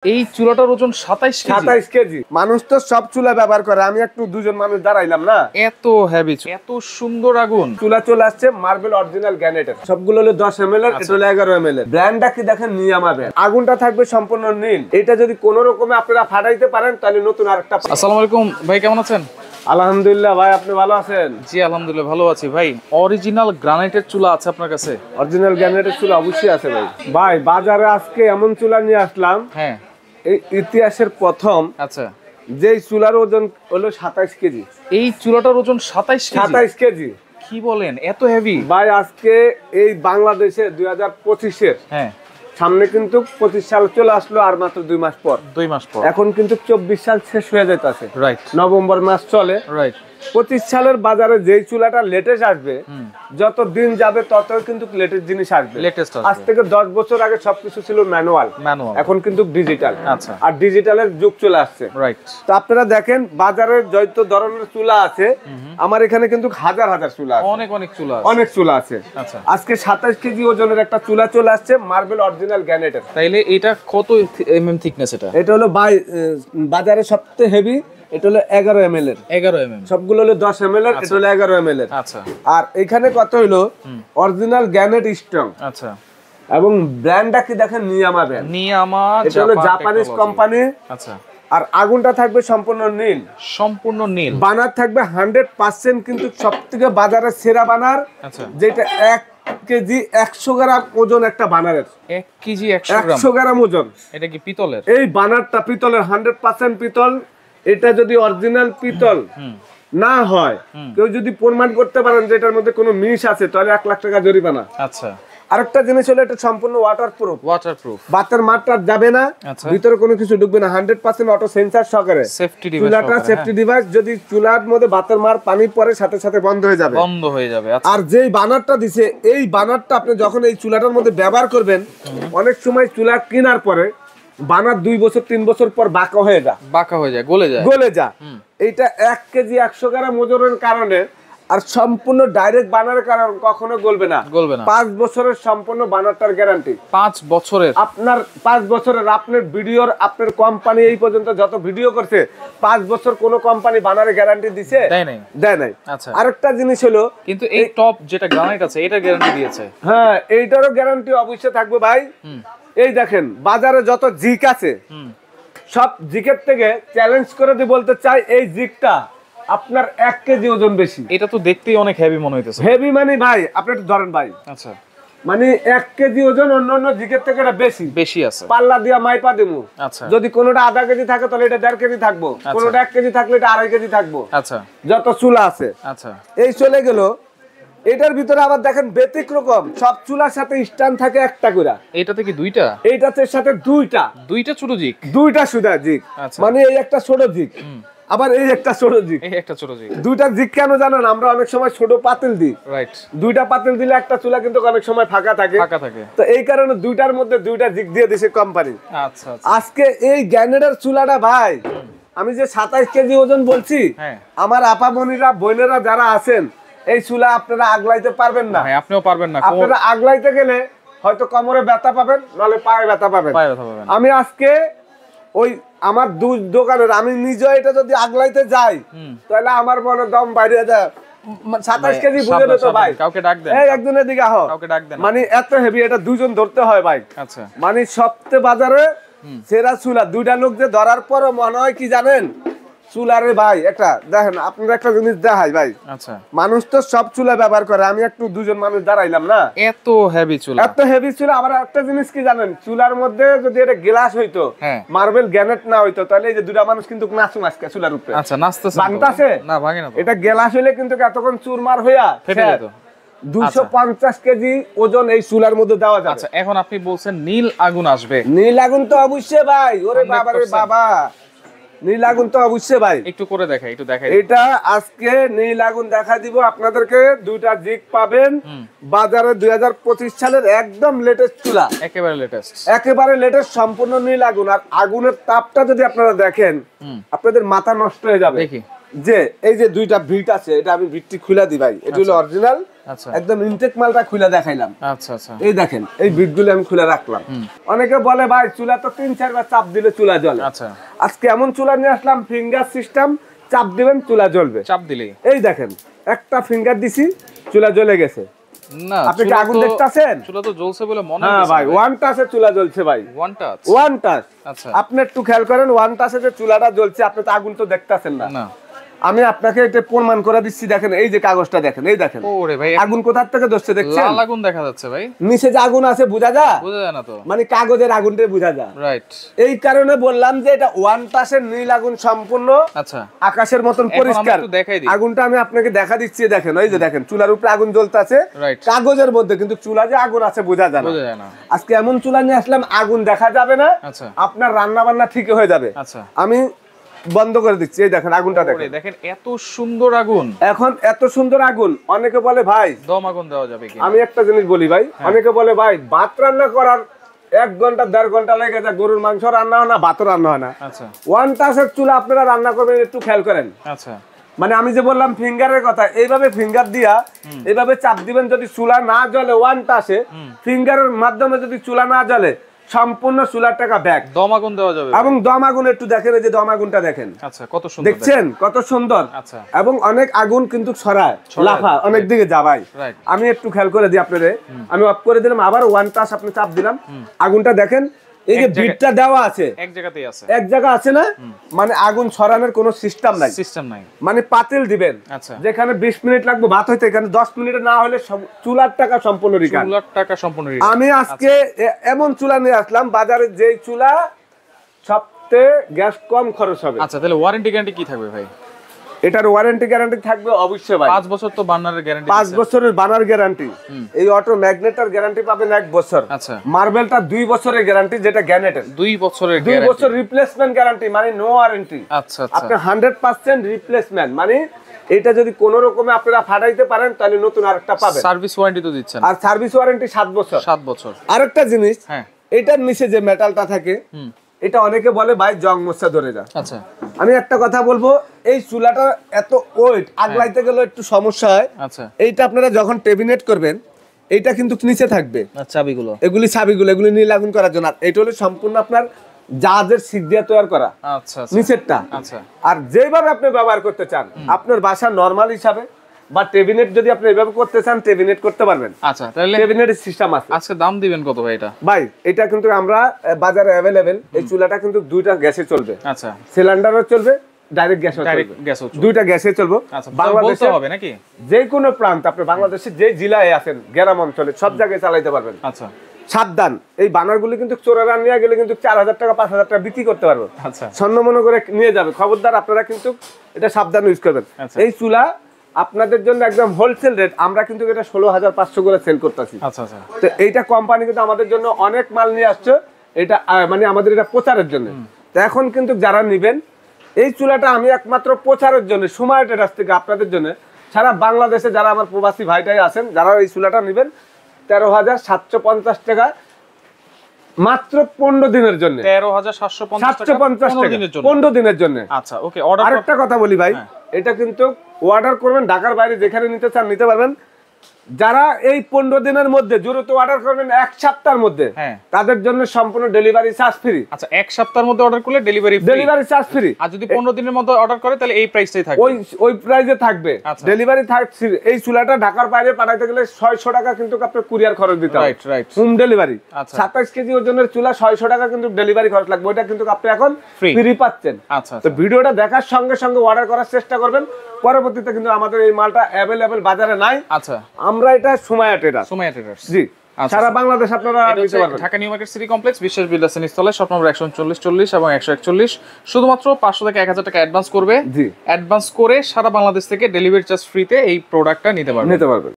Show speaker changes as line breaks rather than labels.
এই চুলাটার ওজন 27
কেজি। মানুষ তো সব চুলা ব্যবহার করে, আমি একটু দুজন মানুষ দাঁড়াইলাম না।
এত হেভি, এত সুন্দর আগুন।
চুলা চলে আসছে মার্বেল অরিজিনাল গ্রানাইটের, সবগুলো হলো 10 ml এর, এটা হলো 11 ml এর। ব্র্যান্ডটা কি দেখেন, নিয়ামা ব্র্যান্ড। আগুনটা থাকবে সম্পূর্ণ নীল। এটা যদি কোনো রকমে আপনারা ফাটাইতে পারেন তাহলে নতুন আরেকটা।
আসসালামু আলাইকুম ভাই, কেমন আছেন?
আলহামদুলিল্লাহ ভাই, আপনি ভালো আছেন?
জি আলহামদুলিল্লাহ ভালো আছি ভাই। অরিজিনাল গ্রানাইটের চুলা আছে আপনার কাছে?
অরিজিনাল গ্রানাইটের চুলা অবশ্যই আছে ভাই। ভাই বাজারে আজকে এমন চুলা নিয়ে আসলাম,
হ্যাঁ,
এই ইতিহাসের প্রথম।
আচ্ছা,
যেই চুলার ওজন হলো 27 কেজি।
এই চুলাটার ওজন 27
কেজি।
কি বলেন, এত হেভি?
ভাই আজকে এই বাংলাদেশে 2025-এর,
হ্যাঁ,
সামনে কিন্তু 25 সাল চলে আসলো আর মাত্র 2 মাস পর।
2 মাস পর।
এখন কিন্তু 24 সাল শেষ হয়ে যাইতেছে,
রাইট।
নভেম্বর মাস চলে,
রাইট।
25 সালের বাজারে যেই চুলাটা লেটেস্ট আসবে, যত দিন যাবে তত কিন্তু লেটেস্ট জিনিস আসবে।
লেটেস্ট
আজ থেকে 10 বছর আগে সবকিছু ছিল ম্যানুয়াল, এখন কিন্তু ডিজিটাল।
আচ্ছা,
আর ডিজিটালের যুগ চলে আসছে।
রাইট।
তো আপনারা দেখেন বাজারে যত ধরনের চুলা আছে, আমার এখানে কিন্তু হাজার হাজার চুলা আছে,
অনেক অনেক চুলা আছে,
অনেক চুলা আছে।
আচ্ছা,
আজকে 27 কেজি ওজনের একটা চুলা চলে আসছে মার্বেল অরিজিনাল গ্রানাইটের।
তাইলে এটা কত এমএম থিকনেস?
এটা হলো বাজারে সবচেয়ে হেভি। এটা হলো 11 ml এর।
11 এমএম।
সবগুলো হলো 10 ml এর, এটা হলো 11 ml এর।
আচ্ছা।
আর এখানে কত হলো অরিজিনাল গ্রানাইট স্ট্রং।
আচ্ছা।
এবং ব্র্যান্ডটা কি দেখেন, নিয়ামা ব্র্যান্ড।
নিয়ামা,
এটা হলো জাপানিজ কোম্পানি।
আচ্ছা।
আর আগুনটা থাকবে সম্পূর্ণ নীল,
সম্পূর্ণ নীল।
বানার থাকবে 100%, কিন্তু সবথেকে বাজারে সেরা বানার।
আচ্ছা।
যেটা 1 কেজি 100 গ্রাম ওজন একটা বানারের।
1 কেজি 100
গ্রাম ওজন।
এটা কি পিতলের?
এই বানারটা পিতলের, 100% পিতল। এটা যদি অরিজিনাল পিতল না হয়, কেউ যদি প্রমাণ করতে পারেন যে এটার মধ্যে কোনো মিশ আছে, তাহলে 1 লাখ টাকা জরিমানা।
আচ্ছা।
আরেকটা জিনিস হলো এটা সম্পূর্ণ ওয়াটারপ্রুফ। বাতের মাত্রা যাবে না, ভিতরে কোনো কিছু ঢুকবে না, 100% অটো সেন্সর সহকারে। চুলাটা সেফটি ডিভাইস, যদি চুলার মধ্যে বাতের মার পানি পড়ে সাথে সাথে বন্ধ হয়ে যাবে। আর যেই বানারটা দিছে, এই বানারটা আপনি যখন এই চুলাটার মধ্যে ব্যবহার করবেন, অনেক সময় চুলা কেনার পরে বানার 2 বছর 3 বছর পর বাঁকা হয়ে যায়, গলে যায়। এইটা 1 কেজি 100 গ্রাম ওজনের কারণে আর সম্পূর্ণ ডাইরেক্ট বানার কারণে কখনো গলবে না। 5 বছরের সম্পূর্ণ বানারটার গ্যারান্টি।
5 বছরের? আপনার
5 বছরের। আপনার ভিডিওর, আপনার কোম্পানি এই পর্যন্ত যত ভিডিও করছে, 5 বছর কোন কোম্পানি বানারে গ্যারান্টি দিছে? দেয় নাই।
আচ্ছা।
আরেকটা জিনিস হলো,
কিন্তু এই টপ যেটা গ্রানাইট আছে, এটা গ্যারান্টি দিয়েছে।
হ্যাঁ, এইটারও গ্যারান্টি অবশ্যই থাকবে ভাই। এই দেখেন বাজারে যত জিক আছে, সব জিকের থেকে চ্যালেঞ্জ করে দিয়ে বলতে চাই, এই জিকটা আপনার 1 কেজি ওজন বেশি।
এটা তো দেখতেই অনেক হেভি মনে হইতেছে।
হেভি মানে ভাই, আপনি একটু ধরেন ভাই।
আচ্ছা।
মানে 1 কেজি ওজন অন্য জিকের থেকে এটা বেশি আছে। পাল্লা দিয়া মাইপা দিমু।
আচ্ছা।
যদি কোনোটা আধা কেজি থাকে তাহলে এটা 1.5 কেজি থাকবো, কোনোটা 1 কেজি থাকলে এটা 2.5 কেজি থাকবো।
আচ্ছা।
যত চুলা আছে।
আচ্ছা।
এই চলে গেল। এটার ভিতরে আবার দেখেন ব্যতিক্রম, সব চুলার সাথে স্ট্যান্ড থাকে একটা করে।
এইটাতে কি দুইটা?
এইটাতে সাথে দুইটা
ছোট জিক,
দুইটা সুদা জিক। মানে এই একটা ছোট জিক, আবার এই একটা ছোট জিক। দুইটা জিক কেন জানেন? আমরা অনেক সময় ছোট পাতিল দিই। রাইট। দুইটা পাতিল দিলে একটা চুলা কিন্তু অনেক সময় ফাঁকা থাকে। তো এই কারণে দুইটার মধ্যে দুইটা জিক দিয়ে দিয়েছে কোম্পানি। আচ্ছা। আজকে এই গ্রানাইটের চুলাটা ভাই, আমি যে 27 কেজি ওজন বলছি, আমার আপামনিরা বোনেরা যারা আছেন, এই চুলা আপনারা আগলাইতে পারবেন না।
আপনিও পারবেন না।
আপনারা আগলাইতে গেলে হয়তো কোমরে ব্যথা পাবেন, নাহলে পায়ে ব্যথা পাবেন। আমি আজকে ওই আমার দোকানের, আমি নিজে এটা যদি আগলাইতে যাই, তাহলে আমার মনে দম বাইরে যায়। 27 কেজি বুঝে নিত ভাই।
কাউকে ডাক দেন,
এই একজনের দিকে আহ, মানে এত হেভি, এটা দুজন ধরতে হয় ভাই। আচ্ছা। মানে সবচেয়ে বাজারে সেরা চুলা। দুইটা লোক যে ধরার পর মনে হয় কি জানেন, চুলারে ভাই একটা দেখেন, আপনার একটা জিনিস দেখাই ভাই। আচ্ছা। মানুষ তো সব চুলা ব্যবহার করে, আমি একটু দুজন মানুষ দাঁড়াইলাম না। এত হেভি চুলা। আবার একটা জিনিস কি জানেন, চুলার মধ্যে যদি এটা গ্লাস হইতো, মার্বেল গ্রানাইট না হইতো, তাহলে এই যে দুটা মানুষ কিন্তু নাচুন আজকে চুলার উপরে। আচ্ছা, নাচতেছে, ভাঙতাছে না, ভাঙে না। এটা গ্লাস হইলে কিন্তু এতক্ষণ চুরমার হইয়া ফেটে যেত। 250 কেজি ওজন এই চুলার মধ্যে দেওয়া যাবে। আচ্ছা, এখন আপনি বলছেন নীল আগুন আসবে। নীল আগুন তো অবশ্যই ভাই। ওরে বাবা রে বাবা, নীল আগুন তো অবশ্যই ভাই। একটু করে দেখাই, এটা আজকে নীল আগুন দেখা দিব আপনাদেরকে। দুইটা জিক পাবেন বাজারে, 2025 সালের একদম লেটেস্ট চুলা, একেবারে লেটেস্ট সম্পূর্ণ নীল আগুন। আর আগুনের তাপটা যদি আপনারা দেখেন, আপনাদের মাথা নষ্ট হয়ে যাবে। যে এই যে দুইটা বিট আছে, এটা আমি বিটটি খুলে দিই ভাই, এটা হলো অরিজিনাল।
আচ্ছা,
একদম ইনটেক মালটা খুলে দেখাইলাম।
আচ্ছা আচ্ছা,
এই দেখেন এই বিটগুলো আমি খুলে রাখলাম। অনেকে বলে ভাই চুলা তো 3-4 বার চাপ দিলে চুলা জ্বলে।
আচ্ছা,
আজকে এমন চুলা নিয়ে আসলাম, ফিঙ্গার সিস্টেম, চাপ দিবেন চুলা জ্বলবে।
চাপ দিলেই
এই দেখেন একটা ফিঙ্গার দিছি, চুলা জ্বলে গেছে।
না
আপনি কি আগুন দেখতাছেন?
চুলা তো জ্বলছে বলে মনে
হ্যাঁ
হচ্ছে
ভাই, ওয়ান টাচে চুলা জ্বলছে ভাই,
ওয়ান টাচ।
One touch.
আচ্ছা,
আপনি একটু খেয়াল করেন, ওয়ান টাচে যে চুলাটা জ্বলছে, আপনি তো আগুন তো দেখতাছেন না।
না,
আমি আপনাকে এটা প্রমাণ করে দিচ্ছি। দেখেন এই যে কাগজটা দেখেন, এই দেখেন
ওরে ভাই
আগুন কোথা থেকে ধরছে দেখছেন?
লাল আগুন দেখা যাচ্ছে ভাই,
নিচে যে আগুন আছে বোঝা যায়?
বোঝা যায় না তো,
মানে কাগজের আগুনটাই বোঝা যায়।
রাইট।
এই কারণে বললাম যে এটা ওয়ান টাচের নীল আগুন, সম্পূর্ণ
আচ্ছা,
আকাশের মতন পরিষ্কার আগুনটা। আমি আপনাকে দেখা দিচ্ছি, দেখেন এই যে দেখেন চুলার উপরে আগুন জ্বলতেছে, কাগজের মধ্যে, কিন্তু চুলা যে আগুন আছে বোঝা যায় না। আজকে এমন চুলা নিয়ে আসলাম, আগুন দেখা যাবে না, আপনার রান্না বান্না ঠিক হয়ে যাবে।
আচ্ছা,
আমি বন্ধ করে দিচ্ছি। এই দেখেন আগুনটা
দেখেন এত সুন্দর আগুন।
এখন এত সুন্দর আগুন, অনেকে বলে ভাই
দম আগুন দেওয়া যাবে কি?
আমি একটা জিনিস বলি ভাই, অনেকে বলে ভাই ভাত রান্না করার 1 ঘন্টা 1.5 ঘন্টা লেগে যায়, গরুর মাংস রান্না হয় না, ভাতও রান্না হয় না।
আচ্ছা,
ওয়ান টাচের চুলা আপনারা রান্না করবেন, একটু খেয়াল করেন।
আচ্ছা,
মানে আমি যে বললাম ফিঙ্গারের কথা, এইভাবে ফিঙ্গার দিয়া এইভাবে চাপ দিবেন, যদি চুলা না জ্বলে ওয়ান টাচে, ফিঙ্গারের মাধ্যমে যদি চুলা না জ্বলে, সম্পূর্ণ চুলার টাকা ব্যাক।
দম আগুন দেওয়া যাবে।
এবং দম আগুন একটু দেখেন, এই যে দম আগুনটা দেখেন।
আচ্ছা, কত সুন্দর
দেখছেন, কত সুন্দর।
আচ্ছা,
এবং অনেক আগুন কিন্তু ছড়ায়, লাফা অনেক দিকে যাবাই। আমি একটু খেয়াল করে দিই আপনাদের, আমি অফ করে দিলাম, আবার ওয়ান টাচ আপনি চাপ দিলাম, আগুনটা দেখেন। এই যে বিটটা দেওয়া আছে,
এক জায়গাতেই আছে,
এক জায়গা আছে না, মানে আগুন ছড়ানোর কোনো সিস্টেম নাই। মানে পাতিল দিবেন, যেখানে 20 মিনিট লাগবে ভাত হইতে, এখানে 10 মিনিটে না হলে চুলার টাকা সম্পূর্ণ রিটার্ন।
চুলার টাকা সম্পূর্ণ রিটার্ন।
আমি আজকে এমন চুলা নিয়ে আসলাম, বাজারে যে চুলা সবচেয়ে গ্যাস কম খরচ হবে।
আচ্ছা, তাহলে ওয়ারেন্টি গ্যারান্টি কি থাকবে ভাই?
এটার ওয়ারেন্টি গ্যারান্টি থাকবে অবশ্যই ভাই,
5 বছর তো বার্নারের গ্যারান্টি।
5 বছরের বার্নার গ্যারান্টি। এই অটো ম্যাগনেটার গ্যারান্টি পাবেন 1 বছর।
আচ্ছা,
মার্বেলটা 2 বছরের গ্যারান্টি, যেটা গ্যানেটের
2 বছরের
2 বছর রিপ্লেসমেন্ট গ্যারান্টি, মানে নো ওয়ারেন্টি।
আচ্ছা,
আপনি 100% রিপ্লেসমেন্ট, মানে এটা যদি কোনো রকমে আপনারা ফাটাইতে পারেন তাহলে নতুন আরেকটা পাবেন।
সার্ভিস ওয়ারেন্টি তো দিচ্ছেন।
আর সার্ভিস ওয়ারেন্টি 7 বছর।
7 বছর।
আরেকটা জিনিস,
হ্যাঁ,
এটার নিচে যে মেটালটা থাকে, এটা অনেকে বলে ভাই জং মোছা ধরে যায়।
আচ্ছা,
আমি একটা কথা বলবো, এই চুলাটা এত ওয়েট, আগলাইতে গেলে একটু সমস্যা হয়।
আচ্ছা,
এইটা আপনারা যখন টেবিনেট করবেন, এইটা কিন্তু নিচে থাকবে,
চাবিগুলো,
এগুলি নীল আগুন করার জন্য। এটা হলো সম্পূর্ণ আপনার জাহাজের সিট দিয়ে তৈরি করা।
আচ্ছা,
নিচেরটা।
আচ্ছা,
আর যেভাবে আপনি ব্যবহার করতে চান, আপনার বাসা নরমাল হিসাবে বা টেবিনেট যদি আপনি এভাবে করতে চান, টেবিনেট করতে পারবেন।
আচ্ছা, তাহলে
টেবিনেটের সিস্টেম আছে।
আজকে দাম দিবেন কত ভাই এটা?
ভাই এটা কিন্তু আমরা বাজারে अवेलेबल, এই চুলাটা কিন্তু 2টা গ্যাসে চলবে।
আচ্ছা,
সিলিন্ডারও চলবে, ডাইরেক্ট গ্যাসও চলবে। দুইটা গ্যাসে চলবে।
বাংলাদেশে হবে নাকি?
যে কোনো প্রান্ত, আপনি বাংলাদেশের যে জেলায় আছেন, গ্রাম অঞ্চলে সব জায়গায় চালাতে পারবেন।
আচ্ছা,
সাবধান, এই বানারগুলি কিন্তু চোরেরা নিয়ে গেলে কিন্তু 4000 টাকা 5000 টাকা বিক্রি করতে পারবে।
আচ্ছা,
স্বর্ণ মনে করে নিয়ে যাবে, খবরদার আপনারা কিন্তু এটা সাবধান ইউজ করবেন। এই চুলা আপনাদের জন্য একদম হোলসেল রেট, আমরা কিন্তু এটা 16500 করে সেল করতেছি।
আচ্ছা, আচ্ছা,
তো এইটা কোম্পানি কিন্তু আমাদের জন্য অনেক মাল নিয়ে আসছে, এটা মানে আমাদের এটা প্রচারের জন্য। তো এখন কিন্তু যারা নেবেন এই চুলাটা, আমি একমাত্র প্রচারের জন্য সময় টেরাস থেকে আপনাদের জন্য সারা বাংলাদেশে যারা আমার প্রবাসী ভাইটাই আছেন, যারা এই চুলাটা নেবেন, 13750 টাকা মাত্র 15 দিনের জন্য।
13750 টাকা
15 দিনের জন্য।
আচ্ছা, ওকে। অর্ডার,
আরেকটা কথা বলি ভাই, এটা কিন্তু অর্ডার করবেন, ঢাকার বাইরে যেখানে নিতে চান নিতে পারবেন। যারা এই 15 দিনের মধ্যে দ্রুত অর্ডার করবেন, 1 সপ্তাহের মধ্যে, তাদের জন্য সম্পূর্ণ ডেলিভারি চার্জ ফ্রি।
আচ্ছা, 1 সপ্তাহের মধ্যে অর্ডার করলে ডেলিভারি
চার্জ ফ্রি।
আর যদি 15 দিনের মধ্যে অর্ডার করে তাহলে এই প্রাইসটাই থাকবে,
ওই প্রাইসে থাকবে, ডেলিভারি থাকবে। এই চুলাটা ঢাকার বাইরে পাঠাইতে গেলে 600 টাকা কিন্তু আপনার কুরিয়ার খরচ দিতে হবে, হোম ডেলিভারি। 27 কেজি ওজনের চুলা 600 টাকা কিন্তু ডেলিভারি খরচ লাগবে, ওটা কিন্তু আপনি এখন ফ্রি পাচ্ছেন।
আচ্ছা,
তো ভিডিওটা দেখার সঙ্গে সঙ্গে অর্ডার করার চেষ্টা করবেন। পরবর্তীতে কিন্তু আমাদের এই মালটা अवेलेबल বাজারে নাই।
আচ্ছা,
আমরা এটা সুমাইয়া ট্রেডার্স, জি, সারা বাংলাদেশ আপনারা নিতে পারবেন।
Dhaka new market city complex, বিশ্বাস বিল্ডার্স এর নিচতলায়, শপ নম্বর 13940 এবং 141। শুধুমাত্র 500 থেকে 1000 টাকা অ্যাডভান্স করবে। জি, অ্যাডভান্স করে সারা বাংলাদেশ থেকে ডেলিভারি চার্জ ফ্রিতে এই প্রোডাক্টটা নিতে পারবেন।